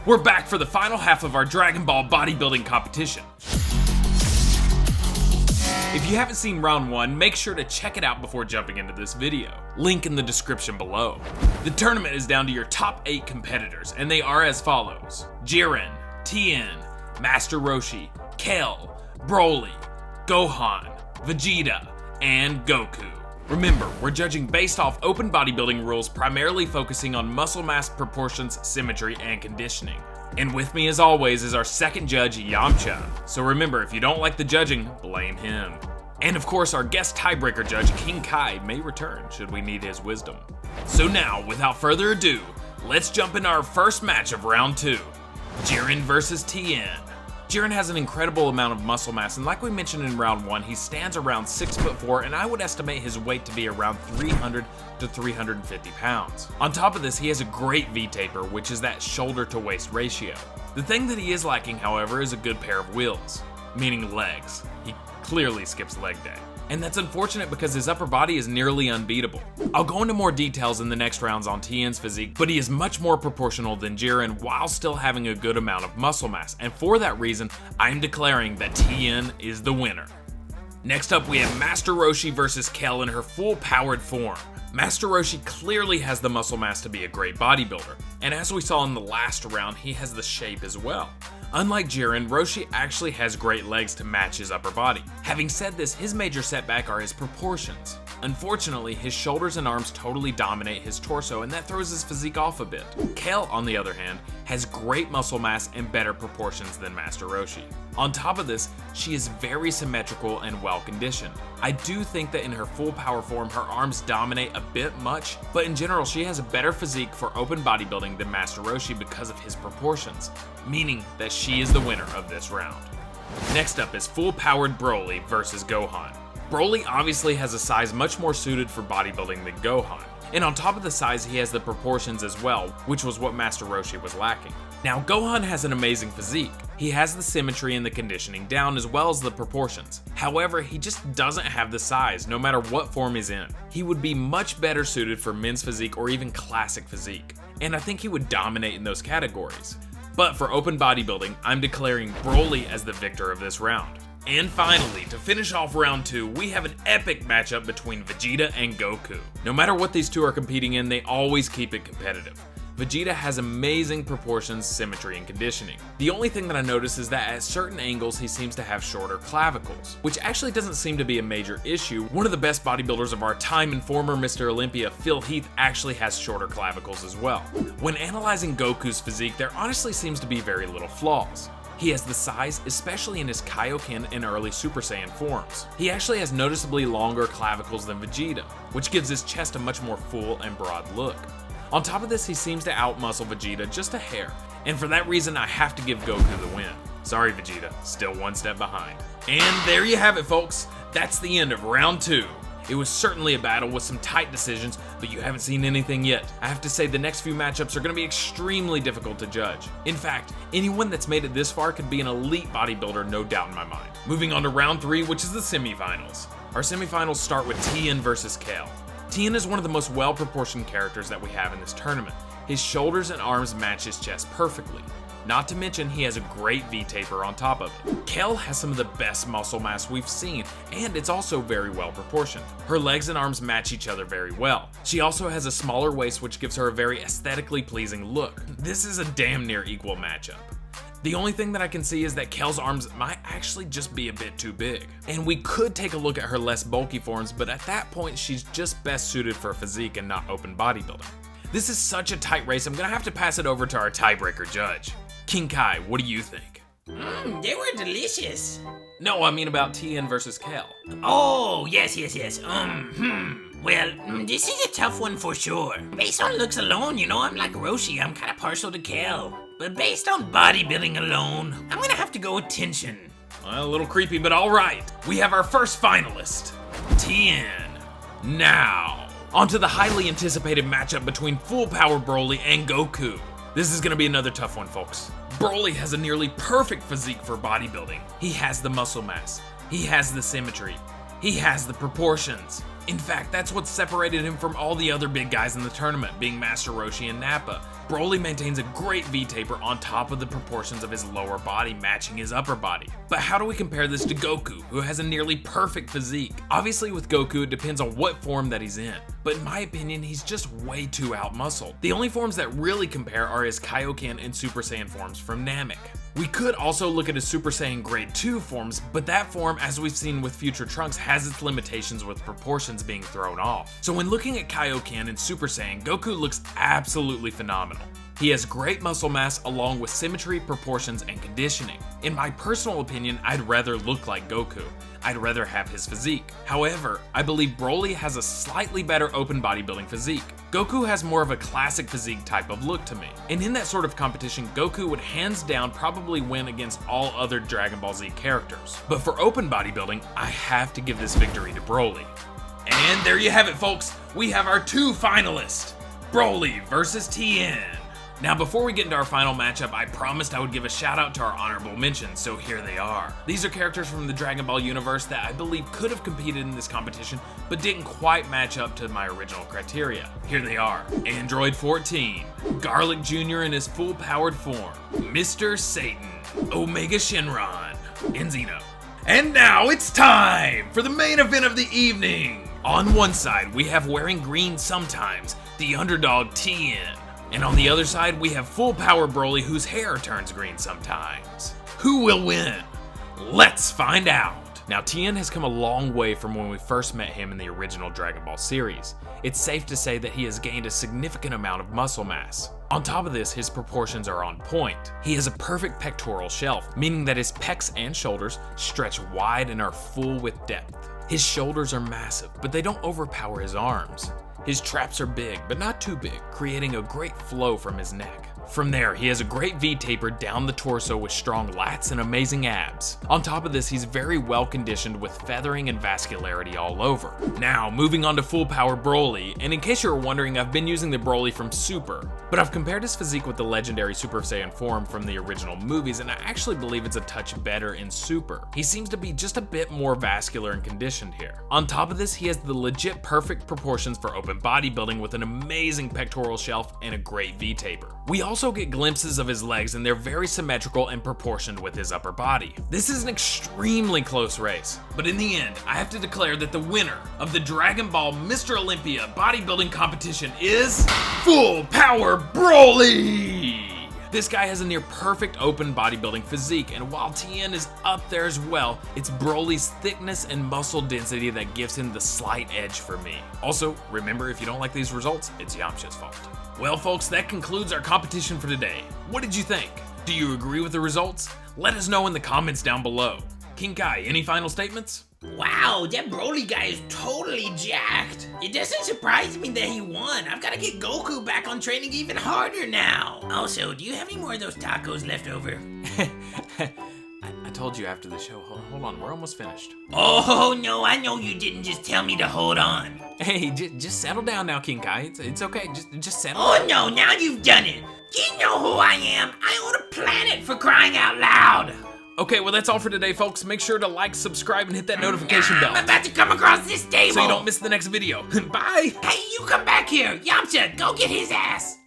We're back for the final half of our Dragon Ball bodybuilding competition. If you haven't seen round 1, make sure to check it out before jumping into this video. Link in the description below. The tournament is down to your top 8 competitors, and they are as follows: Jiren, Tien, Master Roshi, Kell, Broly, Gohan, Vegeta, and Goku. Remember, we're judging based off open bodybuilding rules, primarily focusing on muscle mass, proportions, symmetry, and conditioning. And with me as always is our second judge, Yamcha. So remember, if you don't like the judging, blame him. And of course, our guest tiebreaker judge, King Kai, may return should we need his wisdom. So now, without further ado, let's jump into our first match of round 2. Jiren versus Tien. Jiren has an incredible amount of muscle mass, and like we mentioned in round 1, he stands around 6'4", and I would estimate his weight to be around 300 to 350 pounds. On top of this, he has a great V-taper, which is that shoulder to waist ratio. The thing that he is lacking, however, is a good pair of wheels, meaning legs. He clearly skips leg day. And that's unfortunate because his upper body is nearly unbeatable. I'll go into more details in the next rounds on Tien's physique, but he is much more proportional than Jiren while still having a good amount of muscle mass, and for that reason, I'm declaring that Tien is the winner. Next up, we have Master Roshi versus Kell in her full powered form. Master Roshi clearly has the muscle mass to be a great bodybuilder, and as we saw in the last round, he has the shape as well. Unlike Jiren, Roshi actually has great legs to match his upper body. Having said this, his major setback are his proportions. Unfortunately, his shoulders and arms totally dominate his torso, and that throws his physique off a bit. Kell, on the other hand, has great muscle mass and better proportions than Master Roshi. On top of this, she is very symmetrical and well conditioned. I do think that in her full power form, her arms dominate a bit much, but in general, she has a better physique for open bodybuilding than Master Roshi because of his proportions, meaning that she is the winner of this round. Next up is full powered Broly versus Gohan. Broly obviously has a size much more suited for bodybuilding than Gohan. And on top of the size, he has the proportions as well, which was what Master Roshi was lacking. Now, Gohan has an amazing physique. He has the symmetry and the conditioning down as well as the proportions. However, he just doesn't have the size, no matter what form he's in. He would be much better suited for men's physique or even classic physique, and I think he would dominate in those categories. But for open bodybuilding, I'm declaring Broly as the victor of this round. And finally, to finish off round 2, we have an epic matchup between Vegeta and Goku. No matter what these two are competing in, they always keep it competitive. Vegeta has amazing proportions, symmetry, and conditioning. The only thing that I notice is that at certain angles he seems to have shorter clavicles, which actually doesn't seem to be a major issue. One of the best bodybuilders of our time and former Mr. Olympia, Phil Heath, actually has shorter clavicles as well. When analyzing Goku's physique, there honestly seems to be very little flaws. He has the size, especially in his Kaioken and early Super Saiyan forms. He actually has noticeably longer clavicles than Vegeta, which gives his chest a much more full and broad look. On top of this, he seems to outmuscle Vegeta just a hair, and for that reason, I have to give Goku the win. Sorry, Vegeta, still one step behind. And there you have it, folks. That's the end of round 2. It was certainly a battle with some tight decisions, but you haven't seen anything yet. I have to say the next few matchups are going to be extremely difficult to judge. In fact, anyone that's made it this far could be an elite bodybuilder, no doubt in my mind. Moving on to round 3, which is the semifinals. Our semifinals start with Tien versus Kell. Tien is one of the most well-proportioned characters that we have in this tournament. His shoulders and arms match his chest perfectly. Not to mention, he has a great V-taper on top of it. Kell has some of the best muscle mass we've seen, and it's also very well proportioned. Her legs and arms match each other very well. She also has a smaller waist, which gives her a very aesthetically pleasing look. This is a damn near equal matchup. The only thing that I can see is that Kell's arms might actually just be a bit too big. And we could take a look at her less bulky forms, but at that point, she's just best suited for physique and not open bodybuilding. This is such a tight race, I'm gonna have to pass it over to our tiebreaker judge. King Kai, what do you think? They were delicious. No, I mean about Tien versus Kell. Oh, yes. Well, this is a tough one for sure. Based on looks alone, I'm like Roshi, I'm kind of partial to Kell. But based on bodybuilding alone, I'm gonna have to go with Tien. Well, a little creepy, but all right. We have our first finalist, Tien. Now, onto the highly anticipated matchup between full power Broly and Goku. This is gonna be another tough one, folks. Broly has a nearly perfect physique for bodybuilding. He has the muscle mass, he has the symmetry, he has the proportions. In fact, that's what separated him from all the other big guys in the tournament, being Master Roshi and Nappa. Broly maintains a great V-taper on top of the proportions of his lower body matching his upper body. But how do we compare this to Goku, who has a nearly perfect physique? Obviously with Goku it depends on what form that he's in, but in my opinion he's just way too out-muscled. The only forms that really compare are his Kaioken and Super Saiyan forms from Namek. We could also look at his Super Saiyan Grade 2 forms, but that form, as we've seen with future Trunks, has its limitations with proportions being thrown off. So when looking at Kaioken and Super Saiyan, Goku looks absolutely phenomenal. He has great muscle mass along with symmetry, proportions, and conditioning. In my personal opinion, I'd rather look like Goku. I'd rather have his physique. However, I believe Broly has a slightly better open bodybuilding physique. Goku has more of a classic physique type of look to me. And in that sort of competition, Goku would hands down probably win against all other Dragon Ball Z characters. But for open bodybuilding, I have to give this victory to Broly. And there you have it, folks. We have our two finalists, Broly versus Tien. Now before we get into our final matchup, I promised I would give a shout out to our honorable mentions, so here they are. These are characters from the Dragon Ball universe that I believe could have competed in this competition, but didn't quite match up to my original criteria. Here they are: Android 14, Garlic Jr. in his full-powered form, Mr. Satan, Omega Shenron, and Zeno. And now it's time for the main event of the evening! On one side, we have wearing green sometimes, the underdog Tien. And on the other side, we have full power Broly whose hair turns green sometimes. Who will win? Let's find out. Now, Tien has come a long way from when we first met him in the original Dragon Ball series. It's safe to say that he has gained a significant amount of muscle mass. On top of this, his proportions are on point. He has a perfect pectoral shelf, meaning that his pecs and shoulders stretch wide and are full with depth. His shoulders are massive, but they don't overpower his arms. His traps are big, but not too big, creating a great flow from his neck. From there, he has a great V-taper down the torso with strong lats and amazing abs. On top of this, he's very well conditioned with feathering and vascularity all over. Now, moving on to full power Broly, and in case you were wondering, I've been using the Broly from Super, but I've compared his physique with the legendary Super Saiyan form from the original movies, and I actually believe it's a touch better in Super. He seems to be just a bit more vascular and conditioned here. On top of this, he has the legit perfect proportions for open bodybuilding with an amazing pectoral shelf and a great V-taper. We also get glimpses of his legs, and they're very symmetrical and proportioned with his upper body. This is an extremely close race, but in the end, I have to declare that the winner of the Dragon Ball Mr. Olympia bodybuilding competition is Full Power Broly! This guy has a near perfect open bodybuilding physique, and while Tien is up there as well, it's Broly's thickness and muscle density that gives him the slight edge for me. Also, remember, if you don't like these results, it's Yamcha's fault. Well folks, that concludes our competition for today. What did you think? Do you agree with the results? Let us know in the comments down below. King Kai, any final statements? Wow, that Broly guy is totally jacked. It doesn't surprise me that he won. I've got to get Goku back on training even harder now. Also, do you have any more of those tacos left over? I told you after the show. Hold on, we're almost finished. Oh no, I know you didn't just tell me to hold on. Hey, just settle down now, King Kai. It's okay, just settle Oh down. no, now you've done it. You know who I am. I own a planet, for crying out loud. Okay, well that's all for today, folks. Make sure to like, subscribe, and hit that notification bell I'm about to come across this table. so you don't miss the next video. Bye! Hey, you come back here. Yamcha, go get his ass.